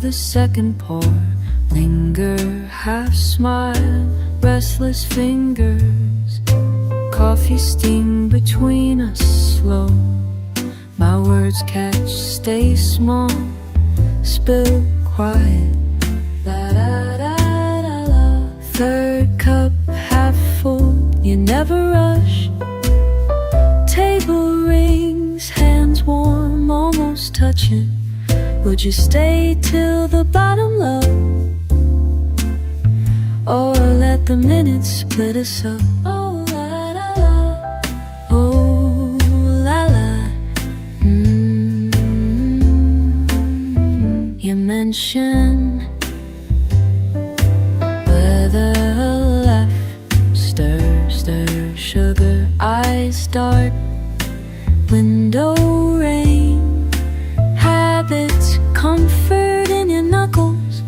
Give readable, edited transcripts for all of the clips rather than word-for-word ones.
the second pour. Linger, half smile, restless fingers. Coffee steam between us slow. My words catch, stay small, spill quiet. La da da da la. Third cup half full, you never rush. Table rings, hands warm, almost touching. Would you stay till the bottom low? Or let the minutes split us up? Oh la la la, oh la la. You mention weather left, stir, stir, sugar, eyes dark, window rain, habits, comfort in your knuckles,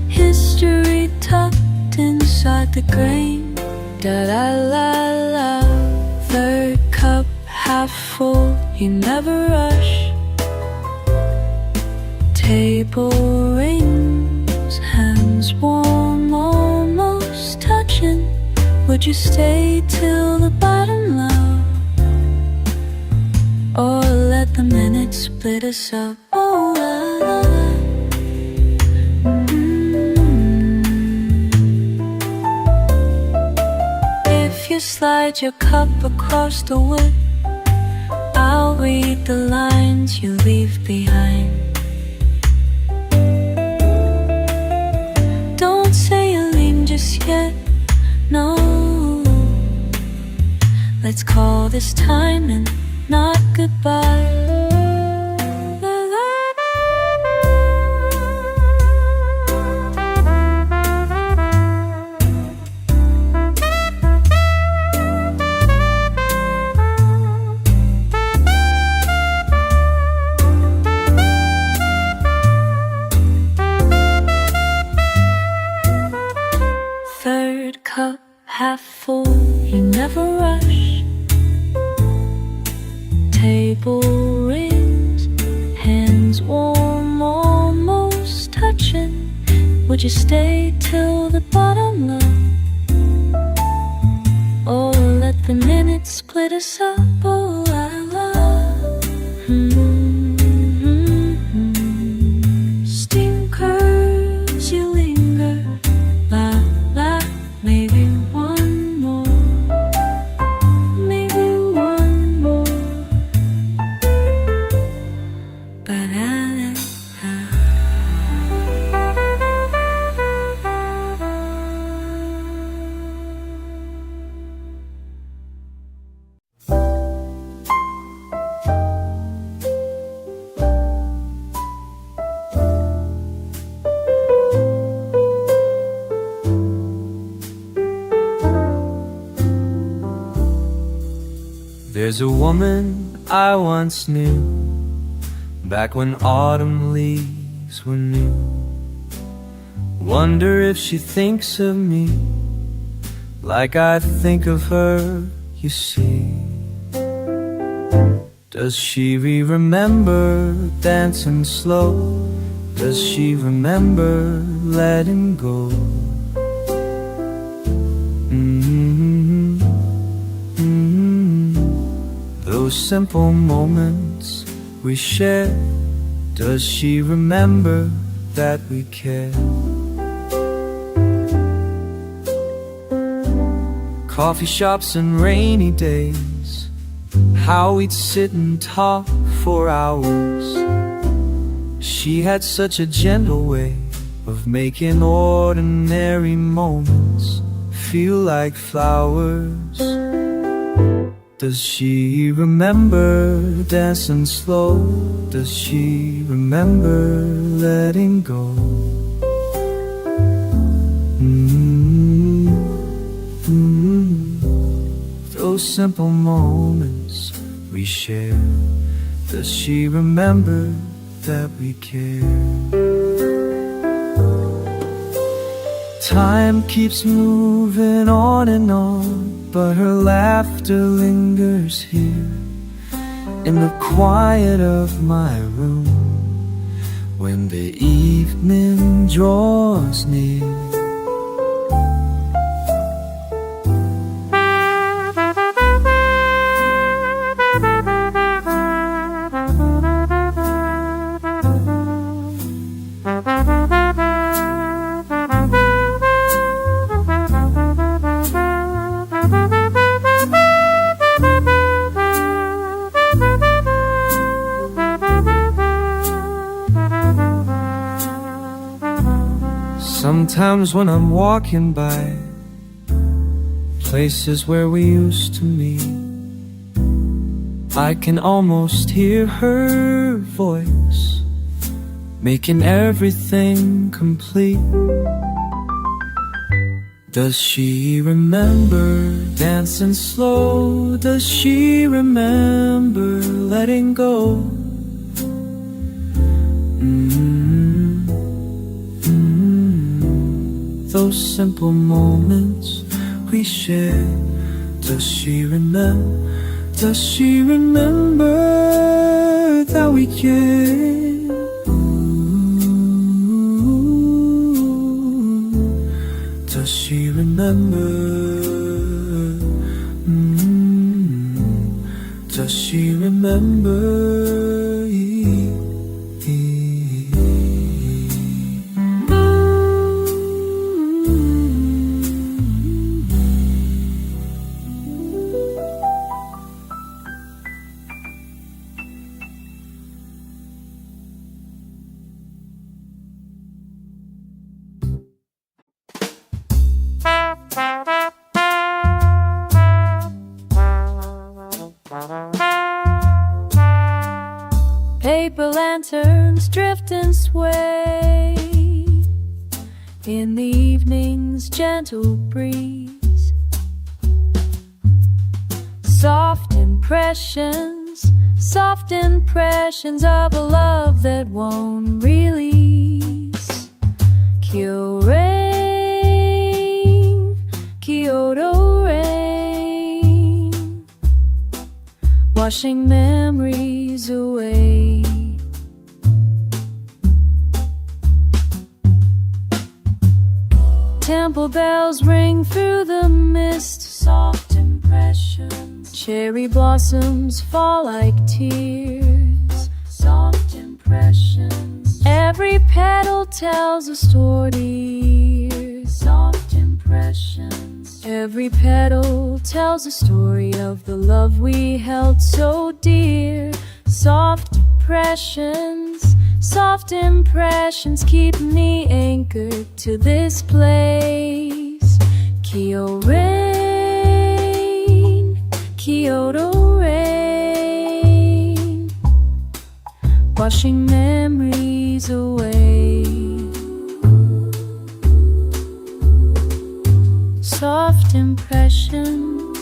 history tucked inside the grain. Da da la la, third cup half full, you never rush. Table rings, hands warm, almost touching. Would you stay till the bottom low? Or let the minutes split us up? Oh la la la. If you slide your cup across the wood, I'll read the lines you leave behind. Don't say you're leaving just yet, no. Let's call this time and not goodbye. Third cup half full, you never rush. Table rings, hands warm, almost touching. Would you stay till the bottom low? Or let the minutes split us up? Oh la la. Steam curves, you linger. La la, maybe one more. Maybe one more. Ba-da-da-da. There's a woman I once knew, back when autumn leaves were new. Wonder if she thinks of me like I think of her, you see. Does she remember dancing slow? Does she remember letting go? Those simple moments we share. Does she remember that we care? Coffee shops and rainy days, how we'd sit and talk for hours. She had such a gentle way of making ordinary moments feel like flowers. Does she remember dancing slow? Does she remember letting go? Those simple moments we share. Does she remember that we care? Time keeps moving on and on, but her laughter lingers here in the quiet of my room, when the evening draws near. Sometimes when I'm walking by places where we used to meet, I can almost hear her voice, making everything complete. Does she remember dancing slow? Does she remember letting go? Those simple moments we share. Does she remember? Does she remember that we care? Does she remember? Does she remember? Paper lanterns drift and sway in the evening's gentle breeze. Soft impressions of a love that won't release. Kyoto rain, washing memories away. Temple bells ring through the mist, soft impressions. Cherry blossoms fall like tears, soft impressions. Every petal tells a story, soft impressions. Every petal tells a story of the love we held so dear. Soft impressions, soft impressions keep me anchored to this place. Kyoto rain, washing memories away. Soft impressions,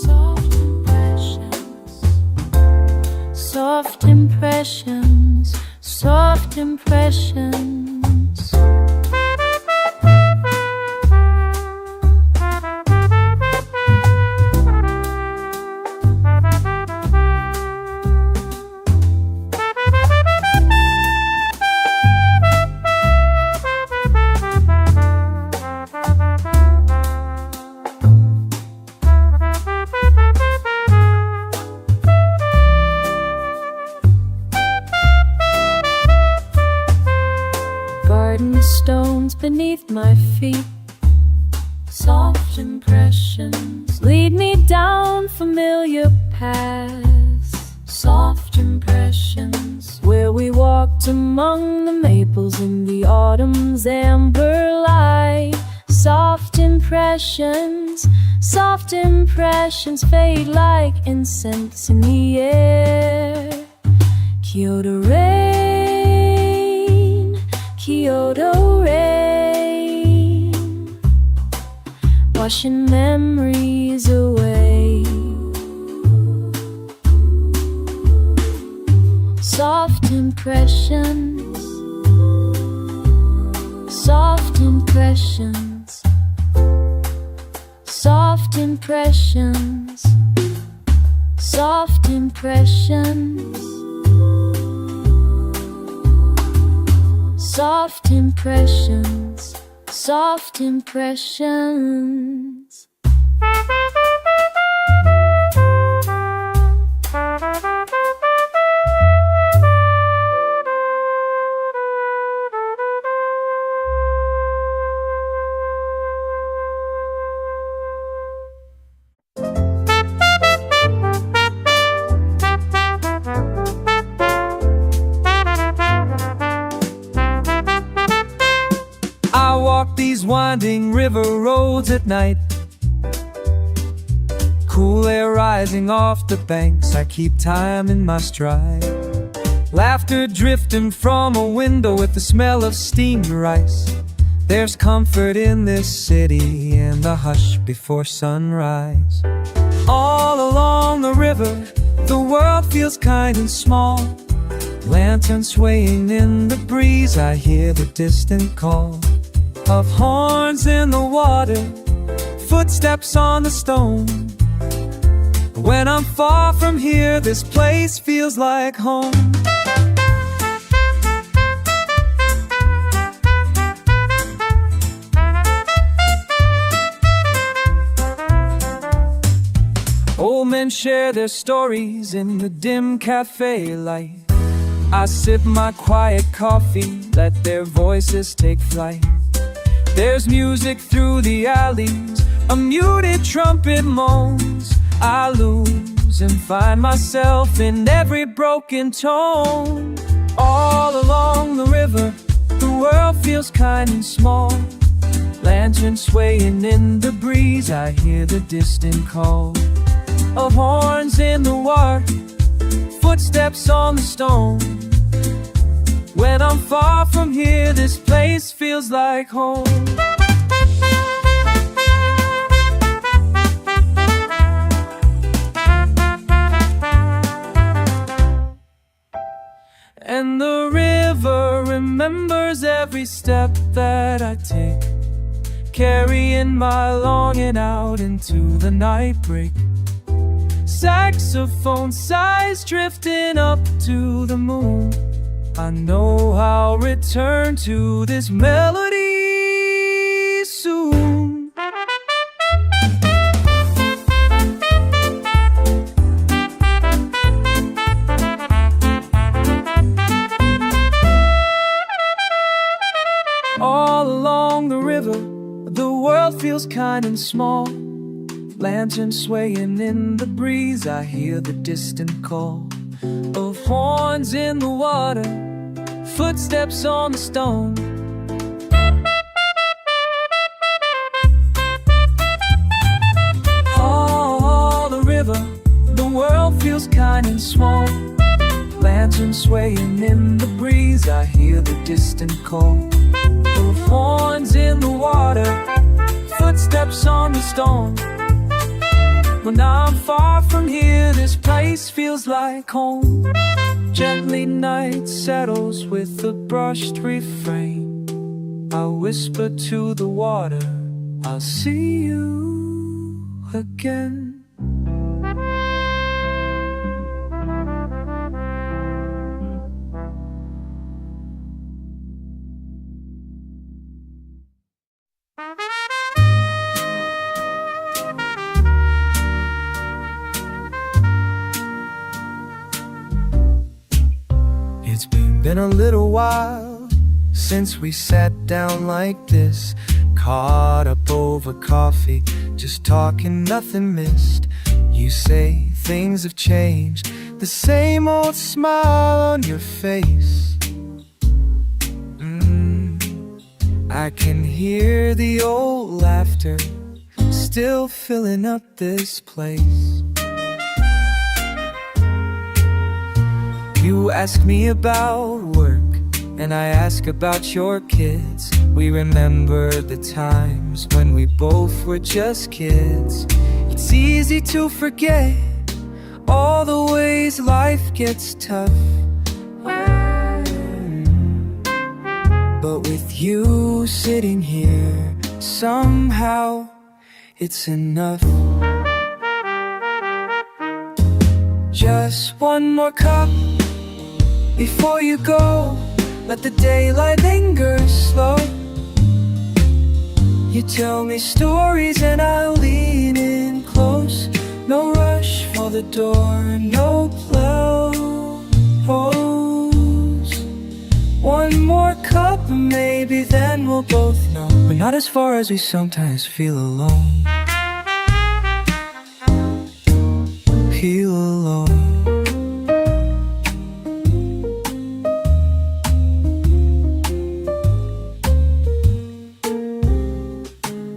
soft impressions, soft impressions, soft impressions. Stones beneath my feet, soft impressions lead me down familiar paths. Soft impressions where we walked among the maples in the autumn's amber light. Soft impressions fade like incense in the air. Kyoto rain, washing memories away. Soft impressions, soft impressions, soft impressions, soft impressions. Soft impressions, soft impressions. I walk these winding river roads at night. Cool air rising off the banks, I keep time in my stride. Laughter drifting from a window with the smell of steamed rice. There's comfort in this city and the hush before sunrise. All along the river, the world feels kind and small. Lantern swaying in the breeze, I hear the distant call of horns in the water, footsteps on the stone. When I'm far from here, this place feels like home. Old men share their stories in the dim cafe light. I sip my quiet coffee, let their voices take flight. There's music through the alleys, a muted trumpet moans. I lose and find myself in every broken tone. All along the river, the world feels kind and small. Lantern swaying in the breeze, I hear the distant call of horns in the water, footsteps on the stone. When I'm far from here, this place feels like home. And the river remembers every step that I take, carrying my longing out into the night break. Saxophone sighs drifting up to the moon. I know I'll return to this melody soon. All along the river, the world feels kind and small. Lantern swaying in the breeze, I hear the distant call of horns in the water, footsteps on the stone. All the river, the world feels kind and small. Lantern swaying in the breeze, I hear the distant call of horns in the water, footsteps on the stone. When I'm far from here, this place feels like home. Gently night settles with a brushed refrain. I whisper to the water, I'll see you again. It's been a little while since we sat down like this, caught up over coffee, just talking, nothing missed. You say things have changed, the same old smile on your face. I can hear the old laughter still filling up this place. You ask me about work, and I ask about your kids. We remember the times when we both were just kids. It's easy to forget all the ways life gets tough. But with you sitting here, somehow it's enough. Just one more cup before you go. let the daylight linger slow. You tell me stories and I lean in close. No rush for the door, no close. One more cup and maybe then we'll both know we're not as far as we sometimes feel alone. Feel alone.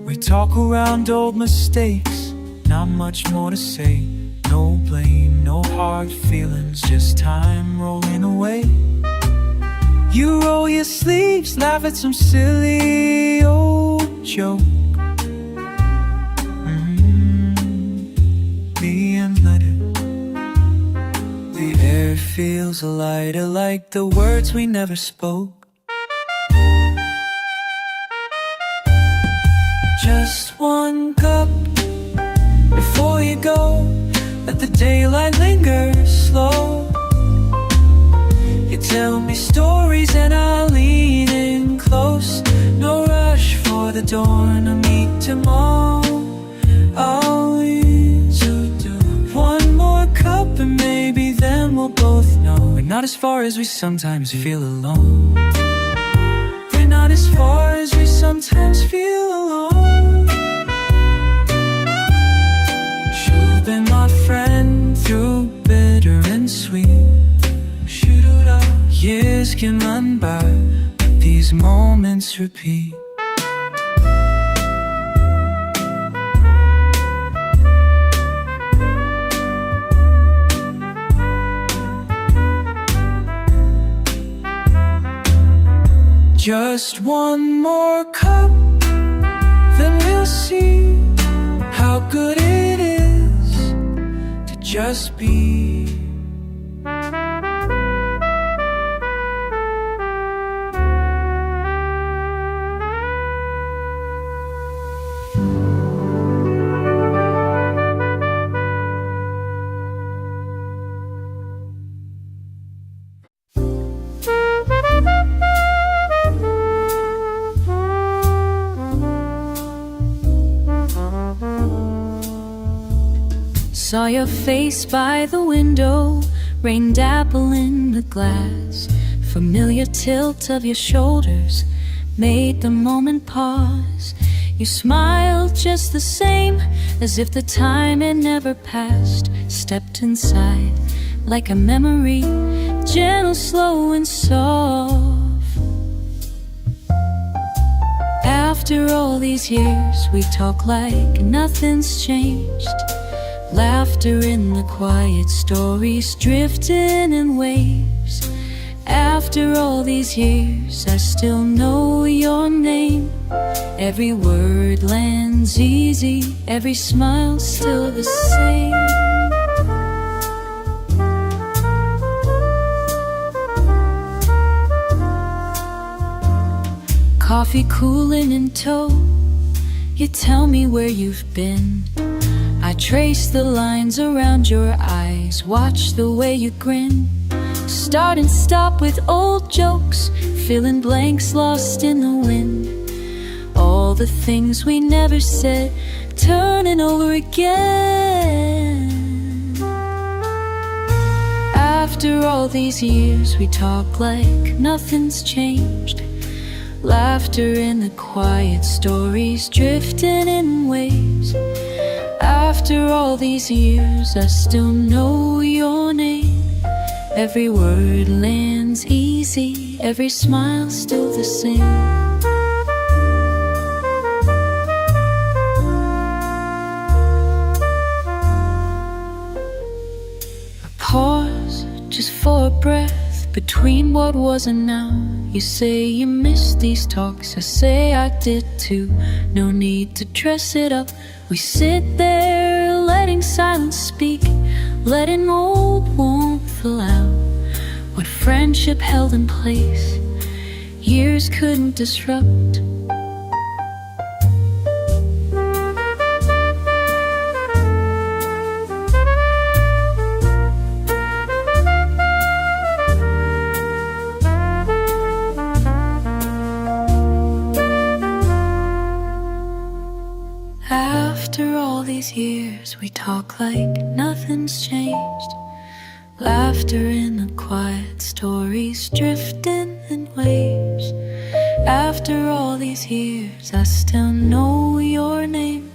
We talk around old mistakes, not much more to say. No blame, no hard feelings, just time rolling away. You roll your sleeves, laugh at some silly old joke. Me and let it. The air feels lighter like the words we never spoke. Just one cup before you go, let the daylight linger slow. You tell me stories and I'll lean in close. No rush for the dawn, I'll meet tomorrow. I'll lead you to one more cup and maybe then we'll both know we're not as far as we sometimes feel alone. We're not as far as we sometimes feel alone. She'll be my friend through bitter and sweet. Years can run by, but these moments repeat. Just one more cup, then we'll see how good it is to just be. Saw your face by the window, rain dappling the glass. Familiar tilt of your shoulders made the moment pause. You smiled just the same, as if the time had never passed. Stepped inside like a memory, gentle, slow and soft. After all these years, we talk like nothing's changed. Laughter in the quiet stories, drifting in waves. After all these years, I still know your name. Every word lands easy, every smile still the same. Coffee cooling in tow, you tell me where you've been. I trace the lines around your eyes, watch the way you grin. Start and stop with old jokes, filling blanks lost in the wind. All the things we never said, turning over again. After all these years, we talk like nothing's changed. Laughter in the quiet stories, drifting in waves. After all these years, I still know your name. Every word lands easy, every smile still the same. I pause just for a breath between what was and now. You say you miss these talks, I say I did too. No need to dress it up. We sit there letting silence speak, letting old warmth allow what friendship held in place years couldn't disrupt. After all these years, we talk like nothing's changed. Laughter in the quiet, stories drifting in waves. After all these years, I still know your name.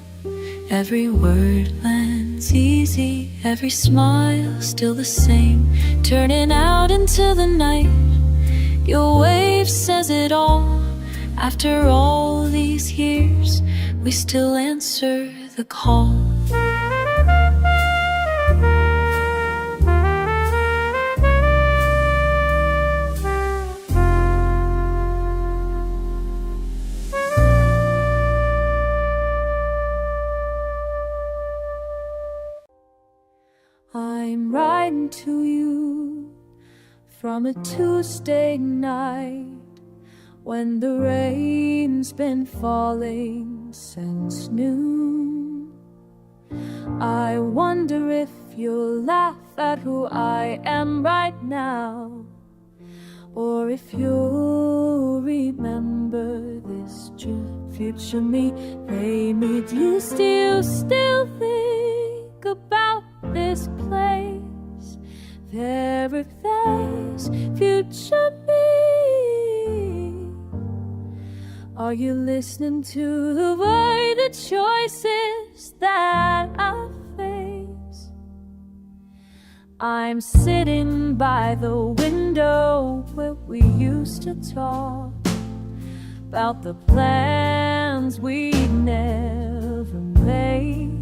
Every word lands easy, every smile still the same. Turning out into the night, your wave says it all. After all these years, we still answer the call. I'm writing to you from a Tuesday night when the rain's been falling since noon. I wonder if you'll laugh at who I am right now, or if you'll remember this future me. They meet you, still think about this place. There's future me. Are you listening to the way, the choices that I face? I'm sitting by the window where we used to talk about the plans we never made.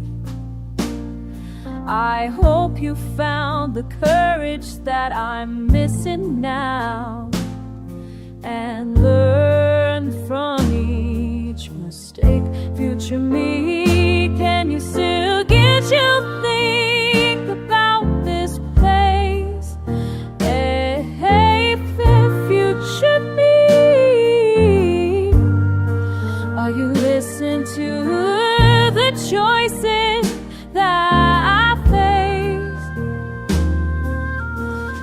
I hope you found the courage that I'm missing now, and learn from each mistake. Future me, can you still get you think about this place? Hey, future me, are you listening to the choices that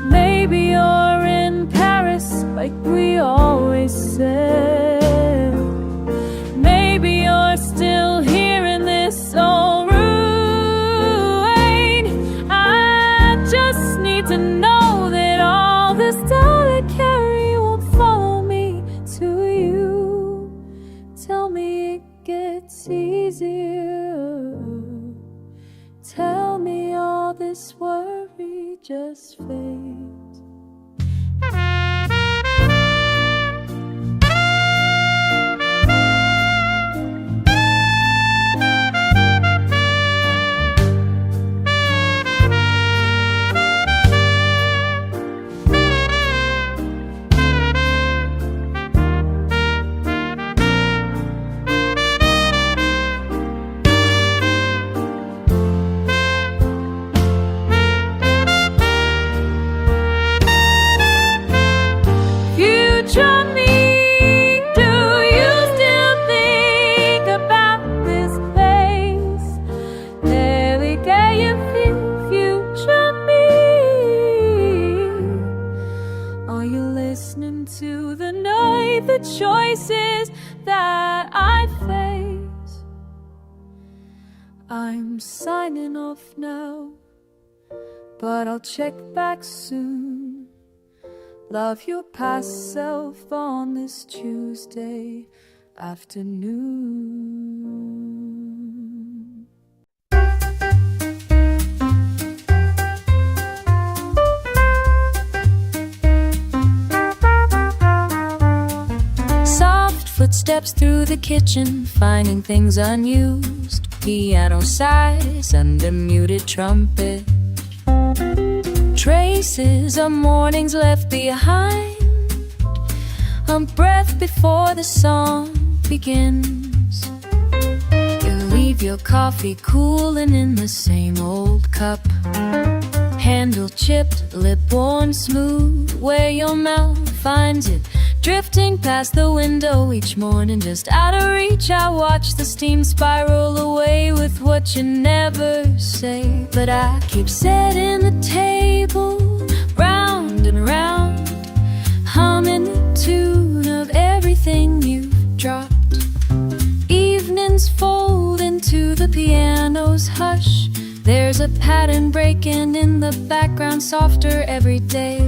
maybe you're in Paris like we always said. Maybe you're still here in this old ruin. I just need to know that all this doubt I carry won't follow me to you. Tell me it gets easier. Tell me all this worry just fades. Choices that I face. I'm signing off now, but I'll check back soon. Love your past self on this Tuesday afternoon. Footsteps through the kitchen, finding things unused. Piano sighs under muted trumpet. Traces of mornings left behind. A breath before the song begins. You leave your coffee cooling in the same old cup. Handle chipped, lip worn smooth, where your mouth finds it. Drifting past the window each morning, just out of reach. I watch the steam spiral away with what you never say. But I keep setting the table round and round, humming the tune of everything you've dropped. Evening Evenings fold into the piano's hush. There's a pattern breaking in the background, softer every day.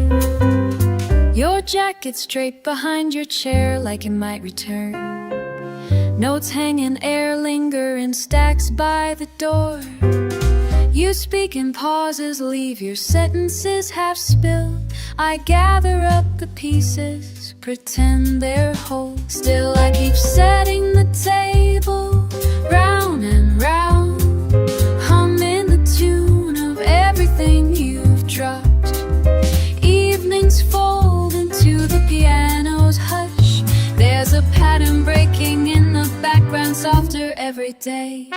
Your jacket's draped behind your chair like it might return. Notes hang in air, linger in stacks by the door. You speak in pauses, leave your sentences half spilled. I gather up the pieces, pretend they're whole. Still I keep setting the table, round and round, humming the tune of everything you've dropped. Evenings fold into the piano's hush. There's a pattern breaking in the background, softer every day.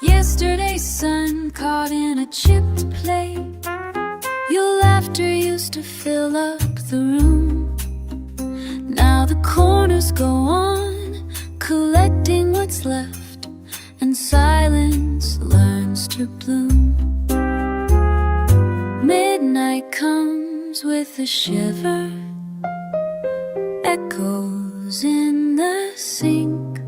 Yesterday's sun caught in a chipped plate. Your laughter used to fill up the room. Now the corners go on, collecting what's left, and silence learns to bloom. Midnight comes with a shiver, echoes in the sink.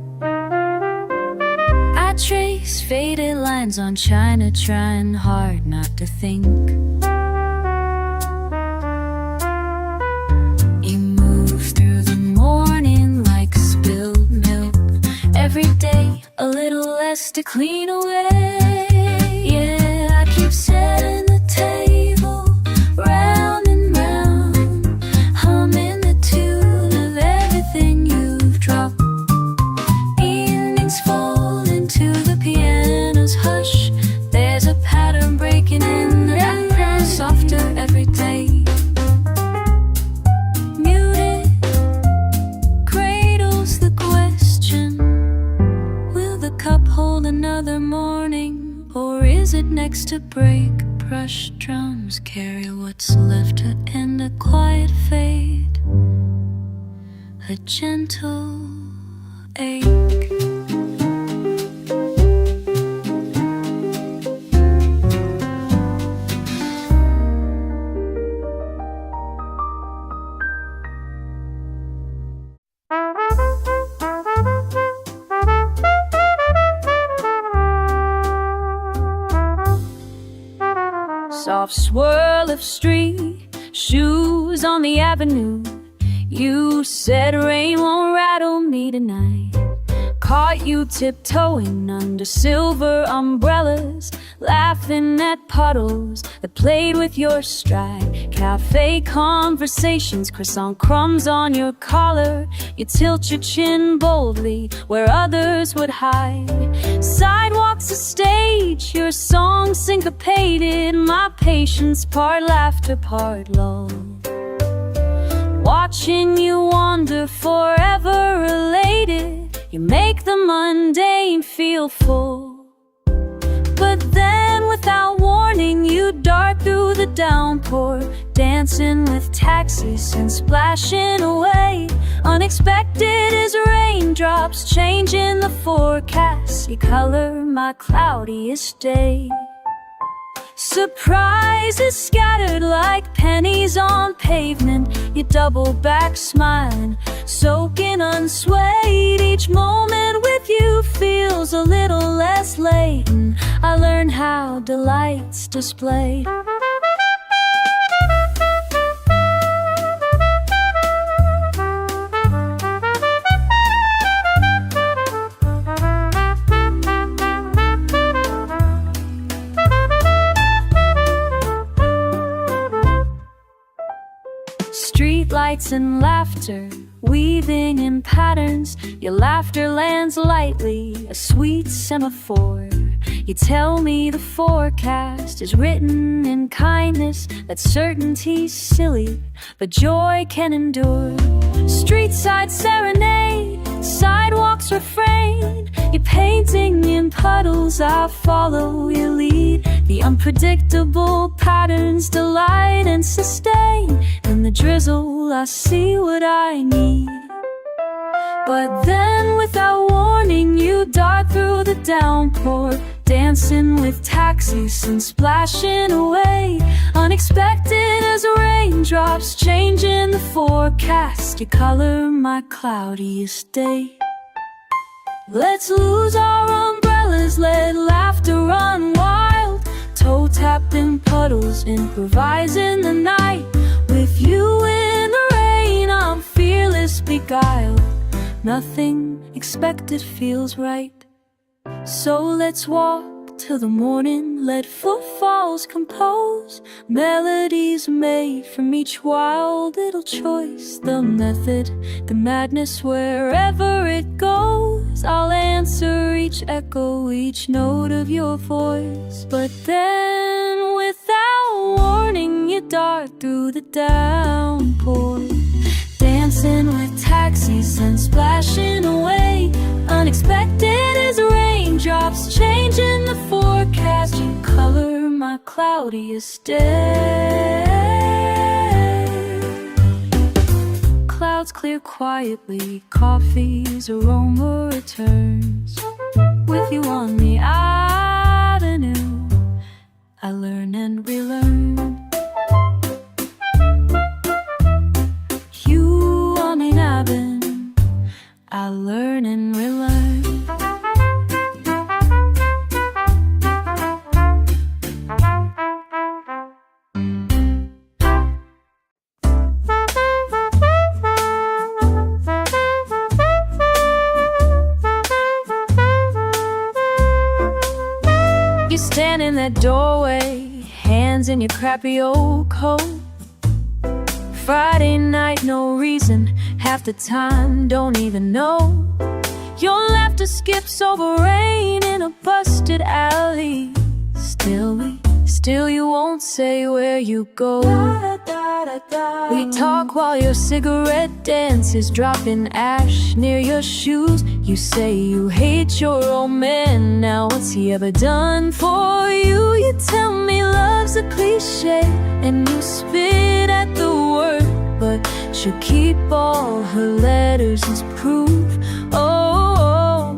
I trace faded lines on china, trying hard not to think. You move through the morning like spilled milk. Every day a little less to clean away. Yeah, I keep setting the table, round and round, humming the tune of everything you've dropped. Evenings fold into the piano's hush. There's a pattern breaking in the background, softer every day. Muted cradles the question, will the cup hold another morning, or is it next to break? Brushed drums carry what's left to end a quiet fade, a gentle ache. Soft swirl of street shoes on the avenue. You said rain won't rattle me tonight. Caught you tiptoeing under silver umbrellas, laughing at puddles that played with your stride. Cafe conversations, croissant crumbs on your collar. You tilt your chin boldly where others would hide. Sidewalks a stage, your song syncopated. My patience part laughter, part lull. Watching you wander, forever elated. You make the mundane feel full. But then without warning you dart through the downpour, dancing with taxis and splashing away. Unexpected as raindrops changing the forecast. You color my cloudiest day. Surprises scattered like pennies on pavement. You double back smiling, soaking unswayed. Each moment with you feels a little less latent. I learned how delight's displayed. Streetlights and laughter, weaving in patterns. Your laughter lands lightly, a sweet semaphore. You tell me the forecast is written in kindness, that certainty's silly, but joy can endure. Streetside serenade, sidewalks refrain. You're painting in puddles, I follow your lead. The unpredictable patterns delight and sustain. In the drizzle I see what I need. But then without warning you dart through the downpour, dancing with taxis and splashing away. Unexpected as raindrops changing the forecast, you color my cloudiest day. Let's lose our umbrellas, let laughter run wild, toe tapping puddles, improvise in the night. With you in the rain, I'm fearless, beguiled. Nothing expected feels right. So let's walk till the morning, let footfalls compose melodies made from each wild little choice. The method, the madness, wherever it goes, I'll answer each echo, each note of your voice. But then without warning you dart through the downpour, dancing with taxis and splashing away. Unexpected as raindrops changing the forecast, you color my cloudiest day. Clouds clear quietly, coffee's aroma returns. With you on the avenue, I learn and relearn. You on an avenue, I learn and relearn. You stand in that doorway, hands in your crappy old coat. Friday night, no reason, half the time don't even know. Your laughter skips over rain in a busted alley. Still you won't say where you go. We talk while your cigarette dances, dropping ash near your shoes. You say you hate your old man, now what's he ever done for you? You tell me love's a cliche, and you spit at the word, but she'll keep all her letters as proof. Oh,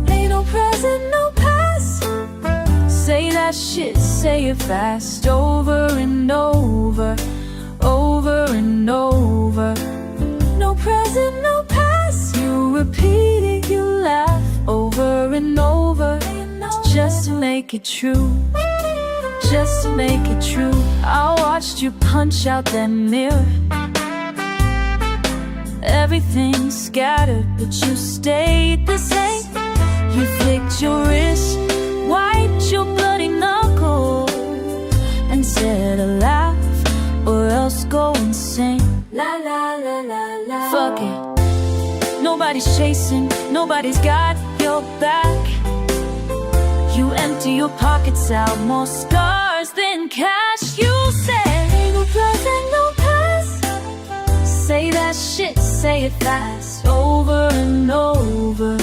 ain't no present, no past. Say that shit, say it fast, over and over, over and over. No present, no past. You repeat it, you laugh, over and over, just to make it true, just to make it true. I watched you punch out that mirror. Everything scattered, but you stayed the same. You flicked your wrist, wiped your bloody knuckle, and said a laugh or else go insane. La la la la la. Fuck it, nobody's chasing, nobody's got your back. You empty your pockets out, more scars than cash. You say ain't no present, no past. Say that shit, say it fast, over and over,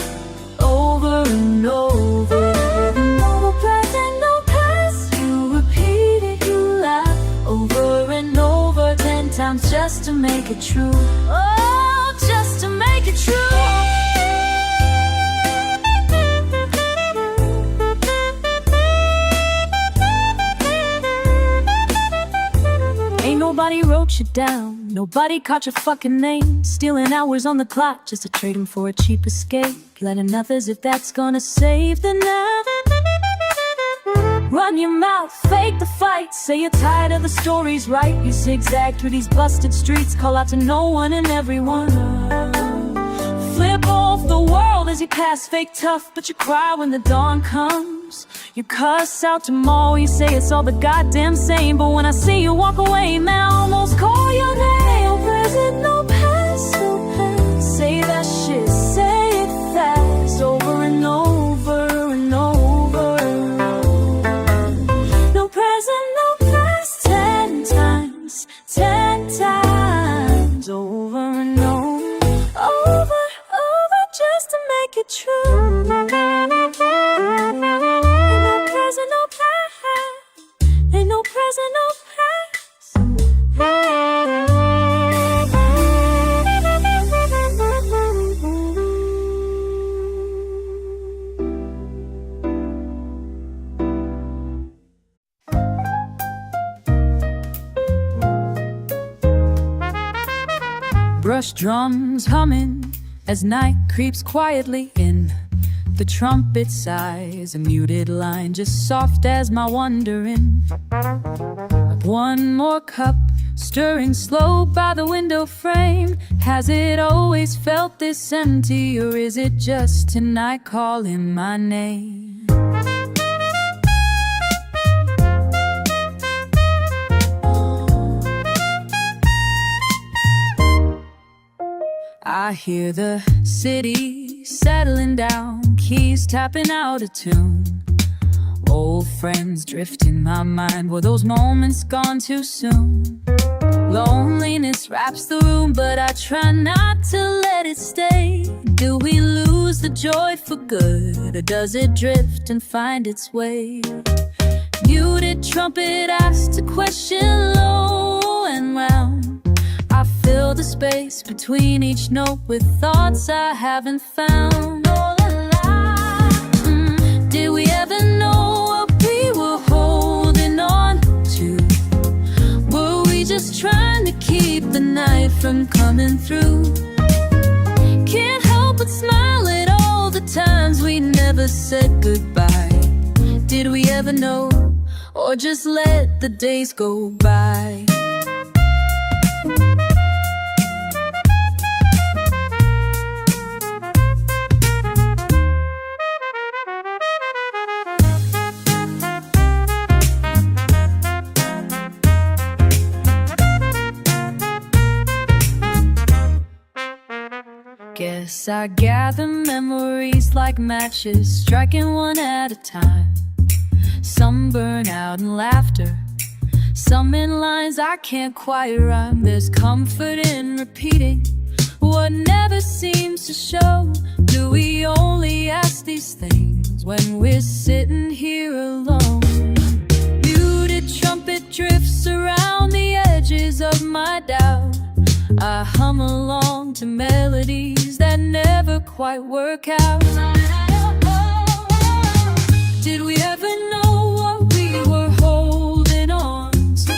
over and over. No present, no past. You repeat it, you laugh, over and over 10 times just to make it true. Oh, just to make it true. Nobody wrote you down, nobody caught your fucking name. Stealing hours on the clock just to trade them for a cheap escape. Letting others if that's gonna save the night. Run your mouth, fake the fight, say you're tired of the stories, right? You zigzag through these busted streets, call out to no one and everyone. Flip off the world as you pass, fake tough, but you cry when the dawn comes. You cuss out tomorrow, you say it's all the goddamn same. But when I see you walk away, man, I almost call your name. No present, no past, no past. Say that shit, say it fast, over and over and over. No present, no past, 10 times, 10 times, over and over, just to make it true. Present, no past. Ain't no present, no past. Crushed drums humming as night creeps quietly in. The trumpet sighs, a muted line just soft as my wondering. One more cup, stirring slow by the window frame. Has it always felt this empty, or is it just tonight calling my name? I hear the city settling down, keys tapping out a tune. Old friends drift in my mind, were those moments gone too soon? Loneliness wraps the room, but I try not to let it stay. Do we lose the joy for good, or does it drift and find its way? Muted trumpet asks a question low and round. I fill the space between each note with thoughts I haven't found. Oh, la, la. Did we ever know what we were holding on to? Were we just trying to keep the night from coming through? Can't help but smile at all the times we never said goodbye. Did we ever know, or just let the days go by? Guess I gather memories like matches, striking one at a time. Some burn out in laughter, some in lines I can't quite rhyme. There's comfort in repeating what never seems to show. Do we only ask these things when we're sitting here alone? Muted trumpet drifts around the edges of my doubt. I hum along to melodies that never quite work out. Did we ever know what we were holding on to?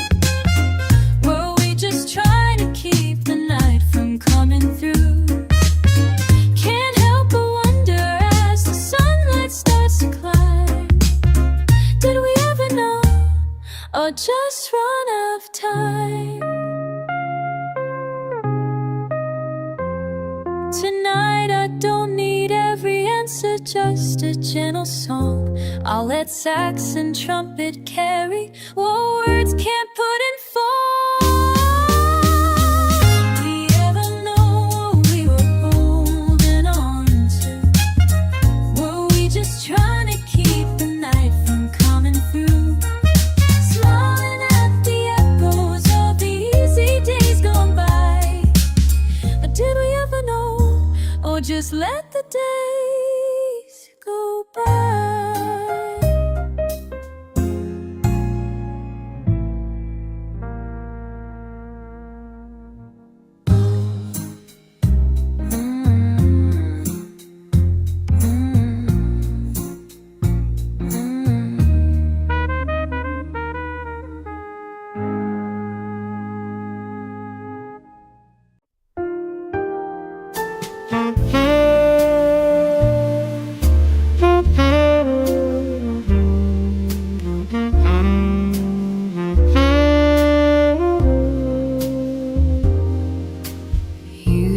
Were we just trying to keep the night from coming through? Can't help but wonder as the sunlight starts to climb. Did we ever know, or just run out of time? Tonight I don't need every answer, just a gentle song. I'll let sax and trumpet carry what words can't put in form. We ever know what we were holding on to? Were we just trying to keep the night from coming through? Smiling at the echoes of the easy days gone by. Or did we ever know, or just let the days go by?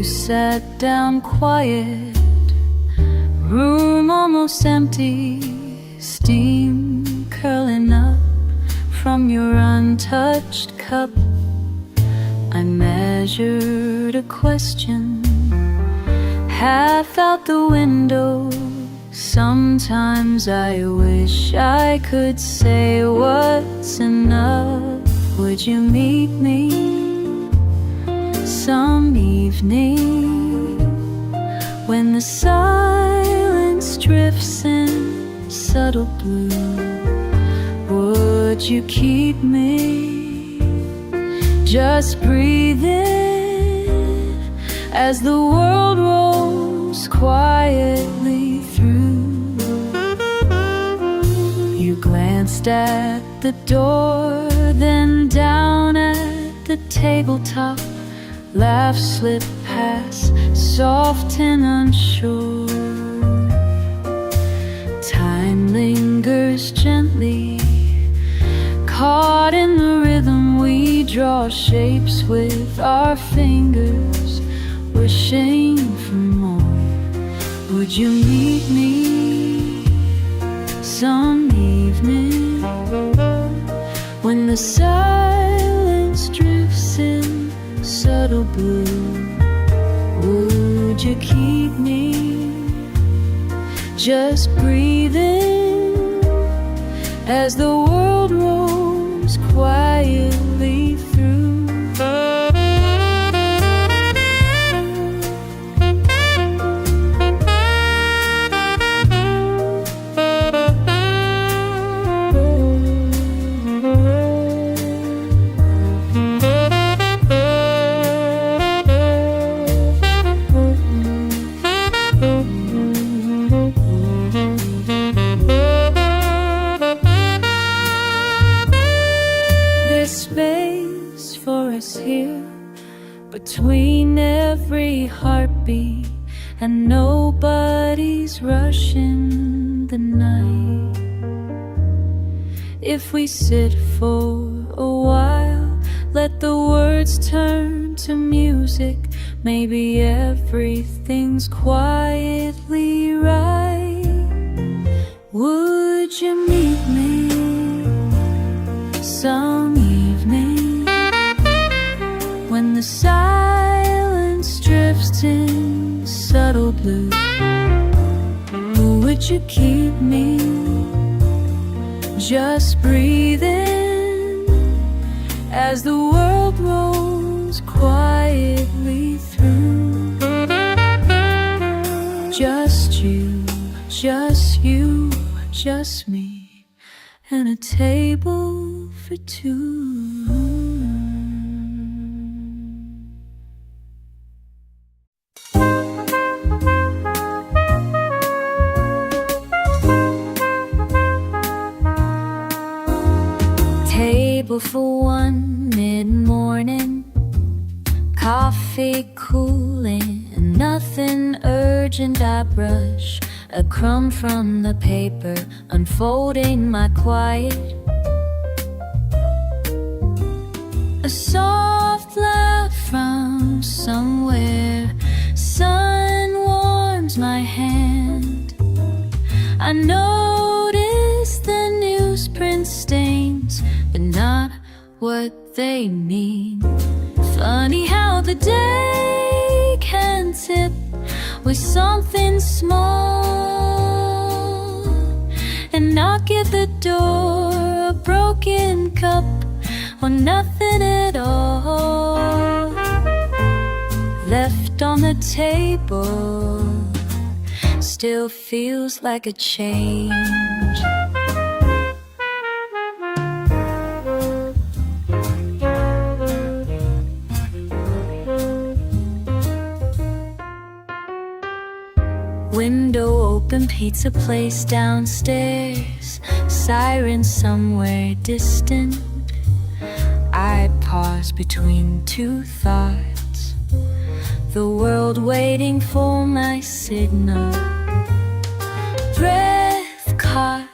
Sat down quiet, room almost empty, steam curling up from your untouched cup. I measured a question, half out the window. Sometimes I wish I could say what's enough. Would you meet me some evening when the silence drifts in subtle blue? Would you keep me just breathing as the world rolls quietly through? You glanced at the door, then down at the tabletop. Laughs slip pass, soft and unsure. Time lingers gently, caught in the rhythm. We draw shapes with our fingers, wishing for more. Would you meet me some evening when the silence drifts in subtle blue? Would you keep me just breathing as the world rolls quietly through? Between every heartbeat, and nobody's rushing the night. If we sit for a while, let the words turn to music, maybe everything's quietly right. Would you meet me some evening when the silence drifts in subtle blue? Would you keep me just breathing as the world rolls quietly through? Just you, just me, and a table for two. For one mid-morning, coffee cooling, and nothing urgent. I brush a crumb from the paper, unfolding my quiet. A soft laugh from somewhere, sun warms my hand. I notice the newsprint stains, but not what they mean. Funny how the day can tip with something small and knock at the door, a broken cup or nothing at all left on the table. Still feels like a change. Window open, pizza place downstairs, siren somewhere distant. I pause between two thoughts, the world waiting for my signal. Breath caught,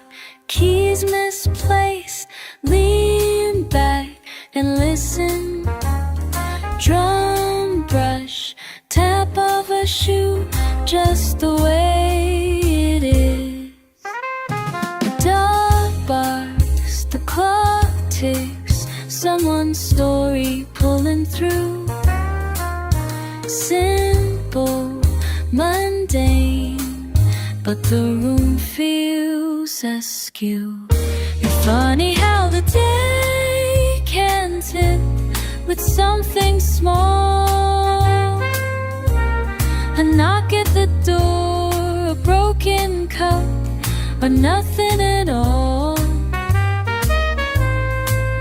keys misplaced, lean back and listen. Drum brush, tap of a shoe, just the way it is. The dog barks, the clock ticks, someone's story pulling through. Simple, mundane, but the room feels askew. It's funny how the day can tip with something small, a knock at the door, a broken cup, or nothing at all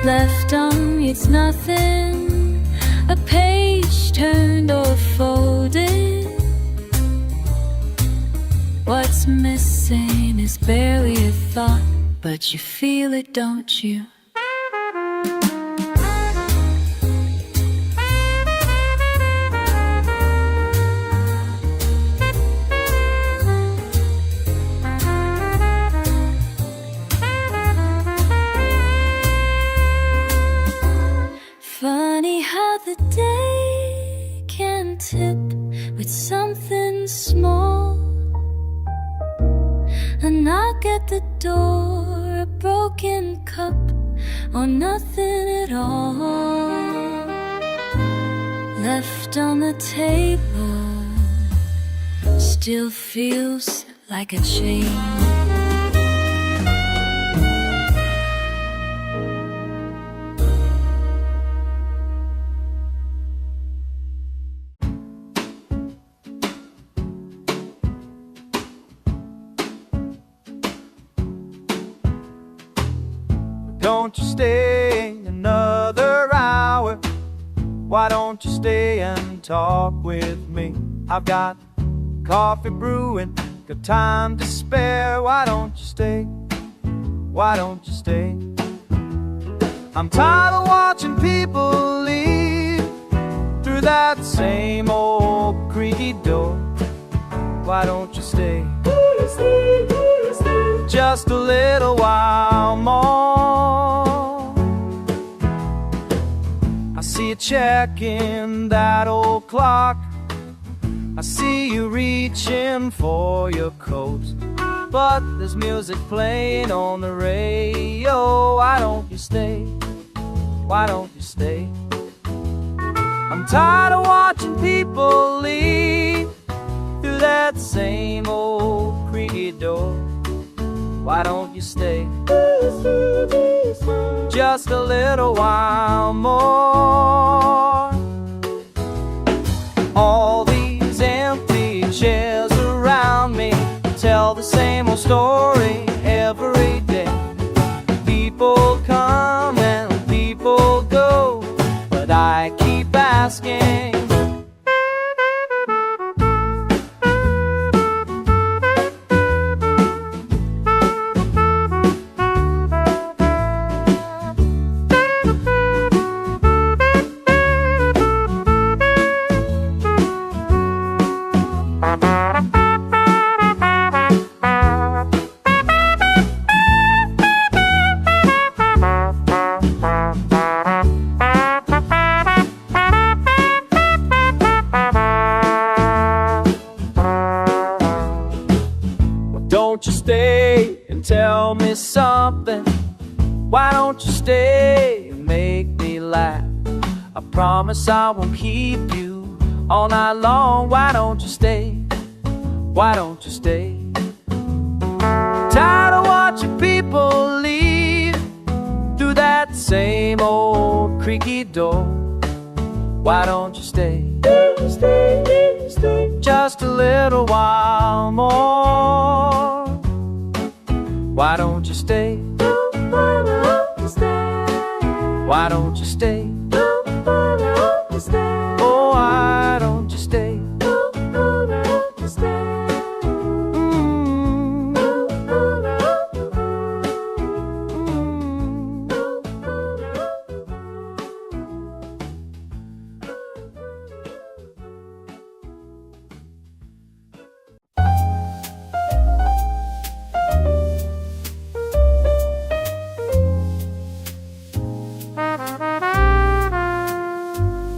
left on. It's nothing, a page turned or folded. What's missing is barely a thought, but you feel it, don't you? with something small. A knock at the door, a broken cup, or nothing at all left on the table still feels like a chain. Don't you stay another hour? Why don't you stay and talk with me? I've got coffee brewing, got time to spare. Why don't you stay? Why don't you stay? I'm tired of watching people leave through that same old creaky door. Why don't you stay? Just a little while more. I see you checking that old clock. I see you reaching for your coat, but there's music playing on the radio. Why don't you stay? Why don't you stay? I'm tired of watching people leave through that same old creaky door. Why don't you stay? Just a little while more. All these empty chairs around me tell the same old story every day. People come and people go, but I keep asking. Don't you stay and tell me something? Why don't you stay and make me laugh? I promise I won't keep you all night long. Why don't you stay? Why don't you stay? Tired of watching people leave through that same old creaky door. Why don't you stay? Just a little while more. Why don't you stay? Why don't you stay? Oh, why don't you stay?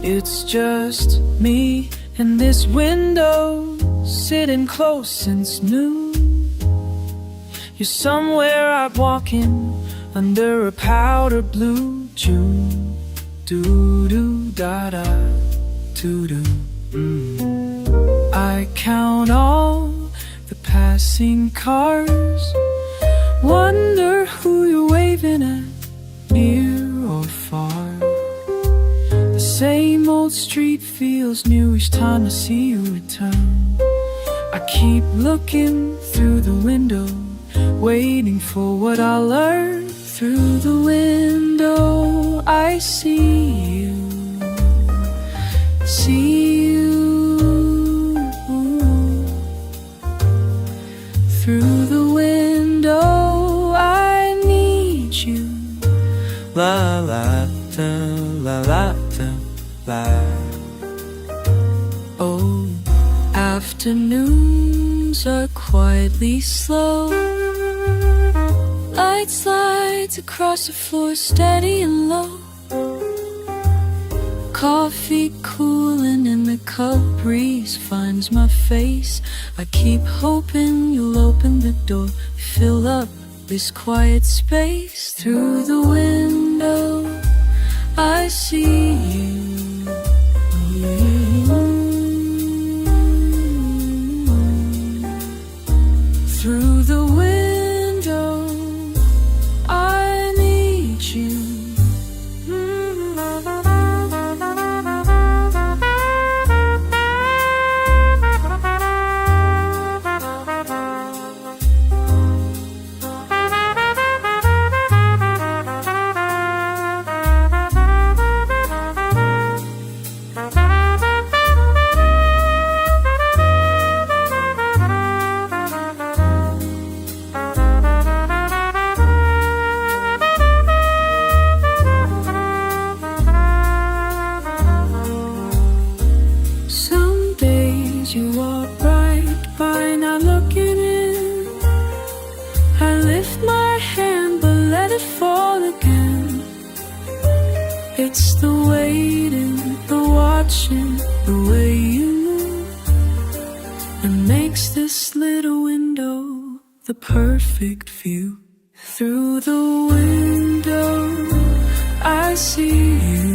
It's just me and this window, sitting close since noon. You're somewhere out walking under a powder blue June. Do-do-da-da, do-do. I count all the passing cars, wonder who you're waving at, near or far. The same old street feels new each time I see you return. I keep looking through the window, waiting for what I'll learn. Through the window I see you, see you. Through the window I need you. La la da, la la da, la. Oh, afternoons are quietly slow. Light slides across the floor, steady and low. Coffee cooling in the cup, breeze finds my face. I keep hoping you'll open the door, fill up this quiet space. Through the window I see you. Through the window I need you. You walk right by, not looking in. I lift my hand but let it fall again. It's the waiting, the watching, the way you move that makes this little window the perfect view. Through the window I see you.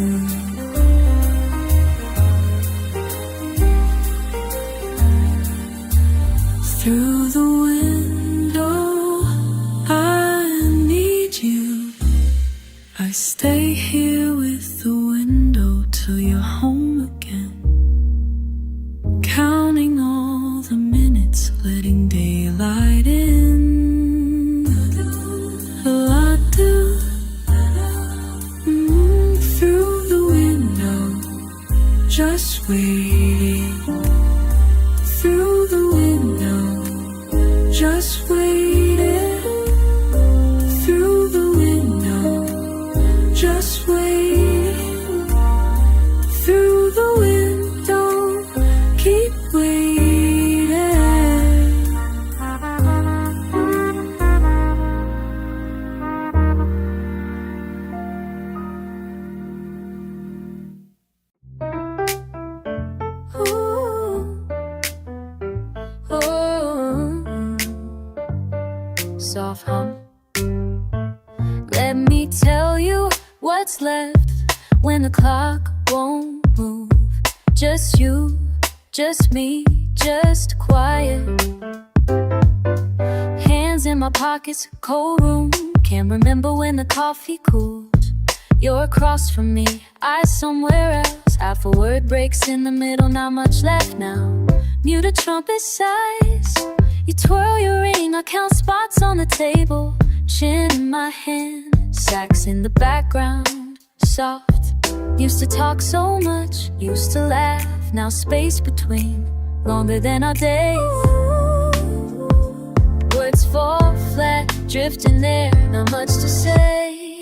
Through the window I need you. I stay here with the window till you're home again, counting all the minutes, letting daylight in. Well, I do. Through the window, just waiting. Through the window, just waiting. Through the window, just waiting. Through the window, keep waiting. Soft hum. Let me tell you what's left when the clock won't move. Just you, just me, just quiet. Hands in my pockets, cold room. Can't remember when the coffee cooled. You're across from me, I somewhere else. Half a word breaks in the middle, not much left now. Mute a trumpet size. You twirl your ring, I count spots on the table. Chin in my hand, sax in the background, soft. Used to talk so much, used to laugh. Now space between, longer than our days. Words fall flat, drifting there. Not much to say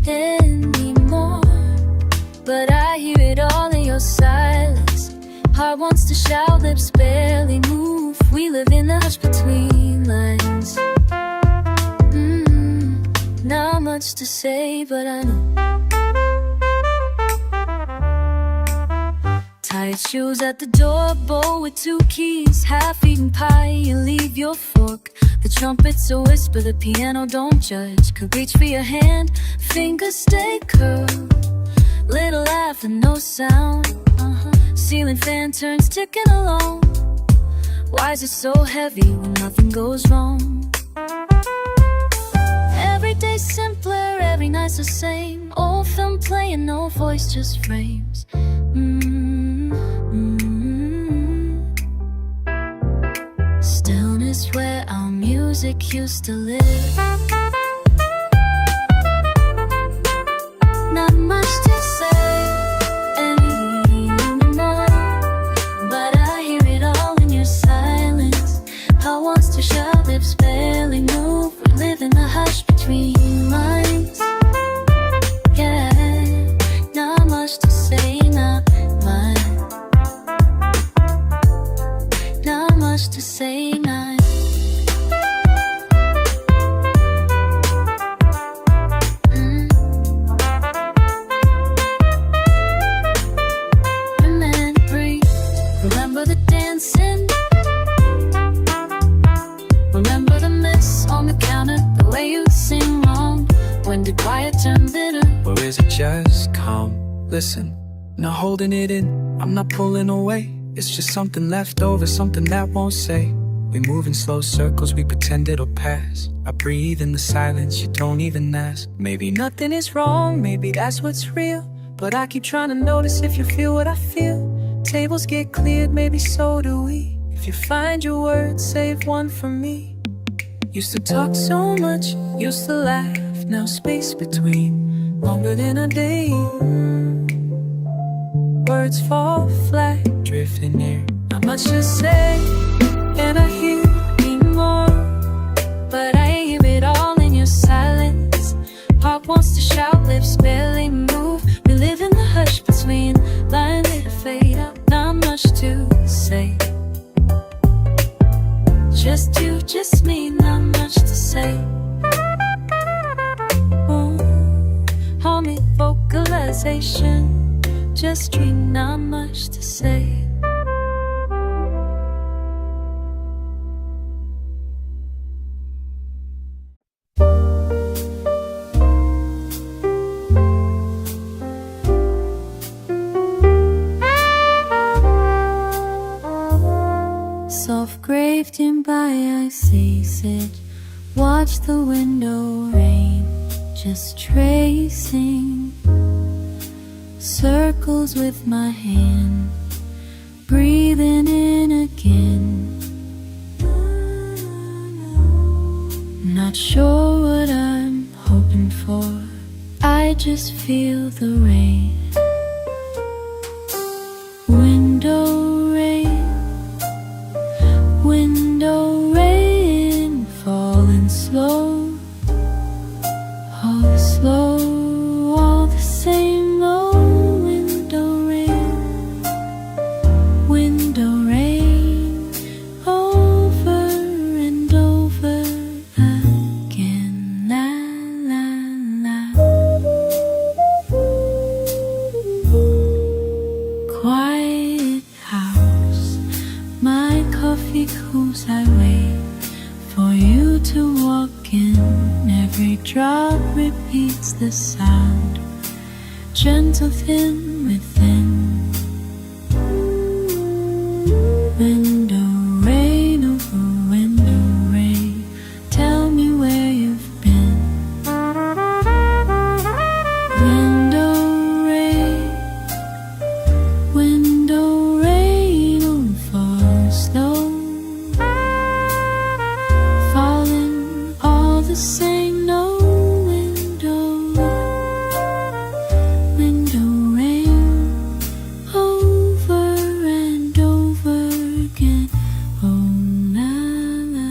anymore, but I hear it all in your silence. Heart wants to shout, lips barely move. We live in the hush between lines. Not much to say, but I know. Tight shoes at the door, bowl with 2 keys. Half-eaten pie, you leave your fork. The trumpet's a whisper, the piano don't judge. Could reach for your hand, fingers stay curled. Little laugh and no sound. Ceiling fan turns ticking along. Why is it so heavy when nothing goes wrong? Every day's simpler, every night's the same. Old film playing, no voice, just frames. Stillness where our music used to live. Not much to say anymore, but I hear it all in your silence. How wants to shout, lips barely move. We live in the hush between lines. Yeah, not much to say, not much. Not much to say, not. in. Remember the miss on the counter, the way you sing wrong. When did quiet turn bitter? Or is it just calm? Listen, not holding it in, I'm not pulling away. It's just something left over, something that won't say. We move in slow circles, we pretend it'll pass. I breathe in the silence, you don't even ask. Maybe nothing is wrong, maybe that's what's real. But I keep trying to notice if you feel what I feel. Tables get cleared, maybe so do we. If you find your words, save one for me. Used to talk so much, used to laugh. Now space between, longer than a day. Words fall flat, drifting near. Not much to say, and I hear me more. But I hear it all in your silence. Heart wants to shout, lips barely move. We live in the hush between lines that fade out. Not much to say. Just you, just me, not much to say. Harmonic vocalization, just dream, not much to say. Soft graved in by icy sit, watch the window rain, just tracing circles with my hand, breathing in again. Not sure what I'm hoping for, I just feel the rain. Window rain, window rain, falling slow, all slow, all the same old window rain, over and over again. La la la. Quiet house, my coffee cools, I wait for you to walk in. Every drop repeats the sound, gentle thin within. Window rain over window rain, tell me where you've been. Window rain, oh, falling slow, falling all the same. No window rain, over and over again. Oh, la la.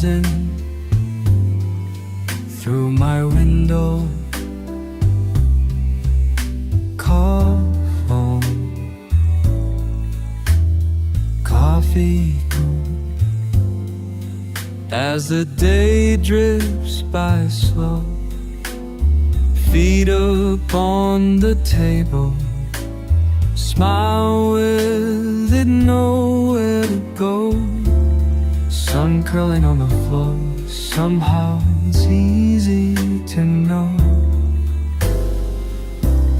in through my window. Call home, coffee as the day drifts by slow. Feet up on the table, smile with it nowhere to go. Sun curling on the floor, somehow it's easy to know.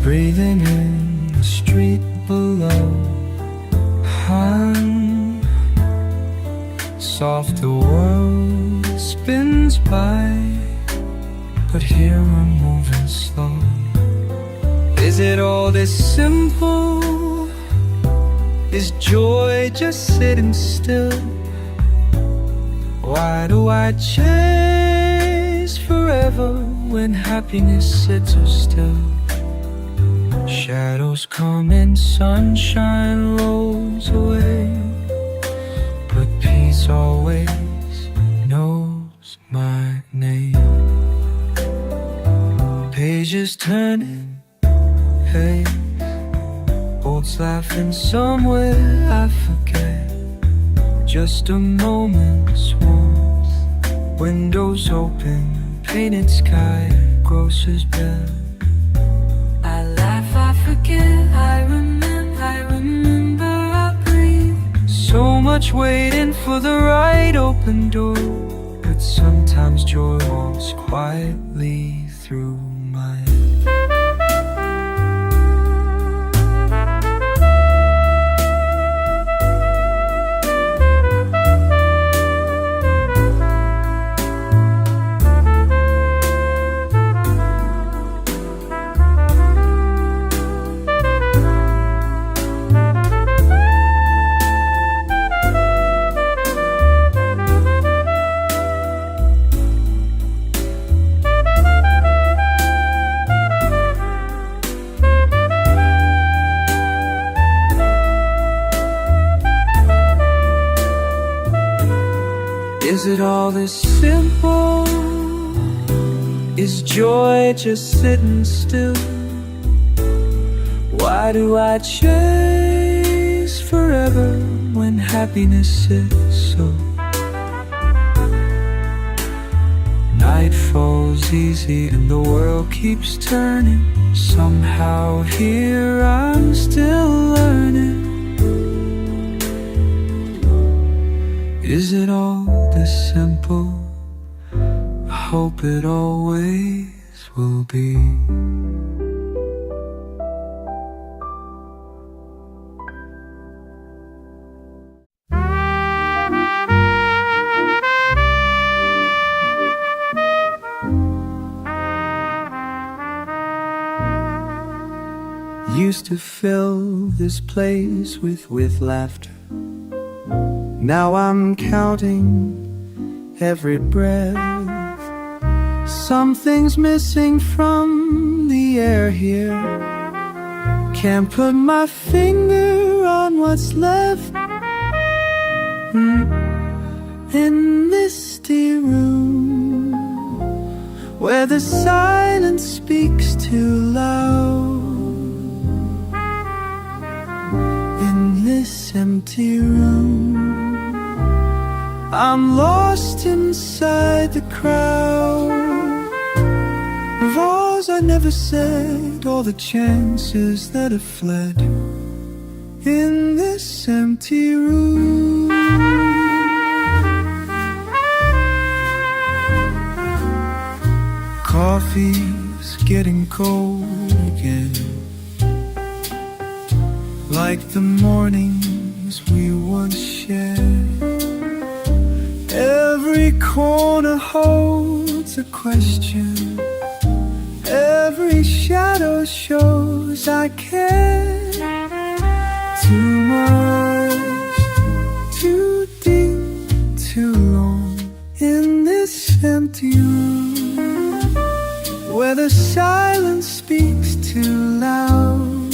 Breathing in the street below, soft the world spins by, but here we're moving slow. Is it all this simple? Is joy just sitting still? Why do I chase forever when happiness sits so still? Shadows come and sunshine rolls away, but peace always knows my name. Pages turning, hey, bolts laughing somewhere I forget. Just a moment's warmth, windows open, painted sky, grocer's bell. I laugh, I forget, I remember, I breathe. So much waiting for the right open door, but sometimes joy walks quietly through mine. Is it all this simple? Is joy just sitting still? Why do I chase forever when happiness sits so? Night falls easy and the world keeps turning. Somehow here I'm still learning. Is it all this simple? I hope it always will be. Used to fill this place with laughter. Now I'm counting every breath. Something's missing from the air here. Can't put my finger on what's left in this misty room where the silence speaks too loud. In this empty room, I'm lost inside the crowd of all I never said, all the chances that have fled in this empty room. Coffee's getting cold again, like the mornings we once shared. Every corner holds a question, every shadow shows I care. Too much, too deep, too long in this empty room where the silence speaks too loud.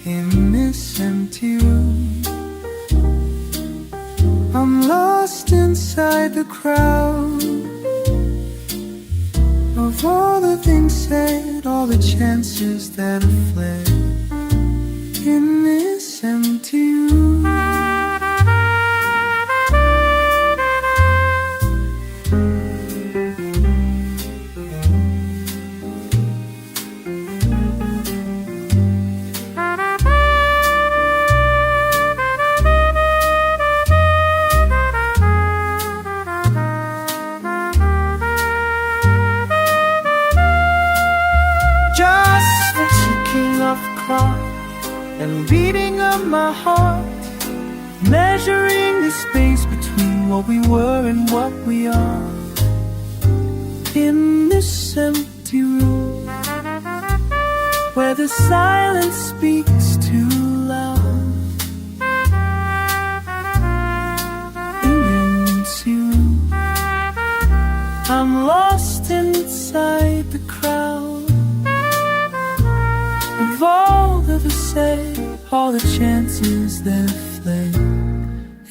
In this empty room, I'm lost inside the crowd of all the things said, all the chances that have fled in this empty room. And beating of my heart, measuring the space between what we were and what we are. In this empty room, where the silence speaks too loud. In this empty room, I'm lost inside the crowd of all that was said, all the chances that have fled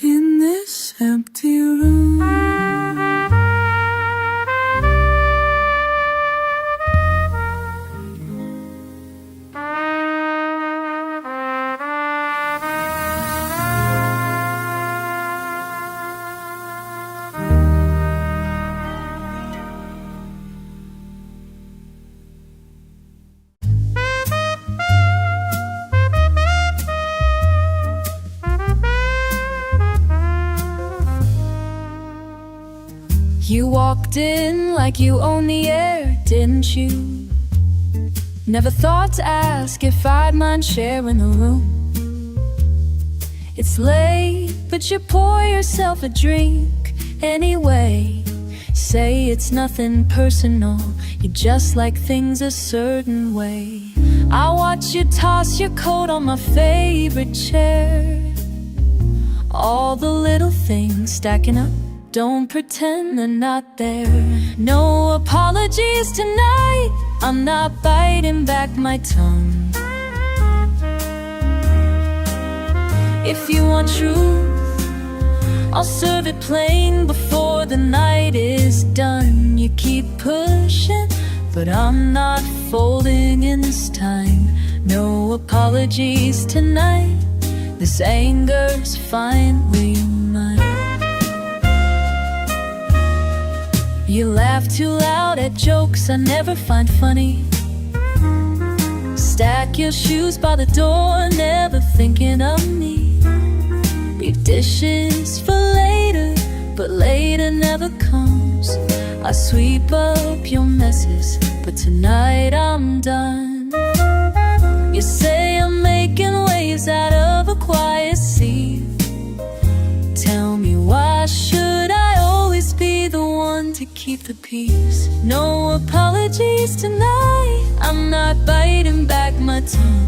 in this empty room. You walked in like you own the air, didn't you? Never thought to ask if I'd mind sharing the room. It's late, but you pour yourself a drink anyway. Say it's nothing personal, you just like things a certain way. I watch you toss your coat on my favorite chair. All the little things stacking up, don't pretend they're not there. No apologies tonight, I'm not biting back my tongue. If you want truth, I'll serve it plain before the night is done. You keep pushing, but I'm not folding in this time. No apologies tonight, this anger's finally mine. You laugh too loud at jokes I never find funny. Stack your shoes by the door, never thinking of me. Leave dishes for later, but later never comes. I sweep up your messes, but tonight I'm done. You say I'm making waves out of a quiet sea. Tell me, why should I always be the one to keep the peace? No apologies tonight, I'm not biting back my tongue.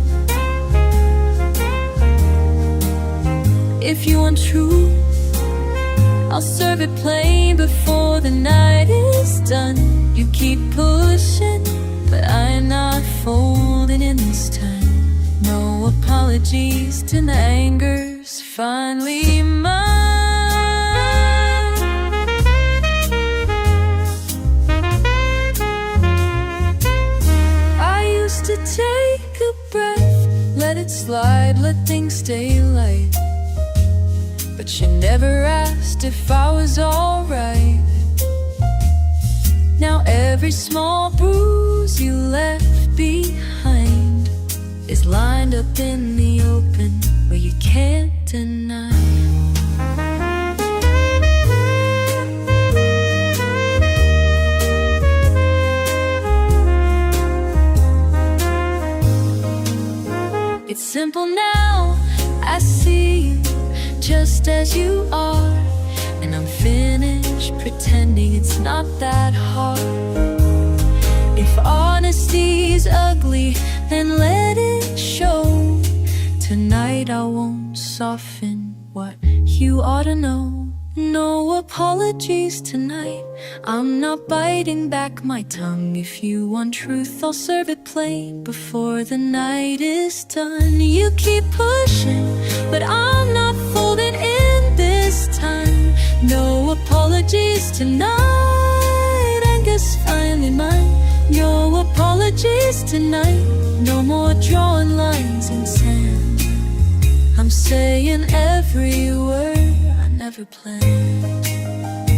If you want truth, I'll serve it plain before the night is done. You keep pushing, but I'm not folding in this time. No apologies tonight, anger's finally mine. To take a breath, let it slide, let things stay light. But you never asked if I was alright. Now every small bruise you left behind is lined up in the open where you can't deny. It's simple now, I see you just as you are. And I'm finished pretending it's not that hard. If honesty's ugly, then let it show. Tonight I won't soften what you ought to know. No apologies tonight, I'm not biting back my tongue. If you want truth, I'll serve it plain before the night is done. You keep pushing, but I'm not folding in this time. No apologies apologies tonight. Anger's finally mine. No apologies tonight. No more drawing lines in sand. I'm saying every word I never planned.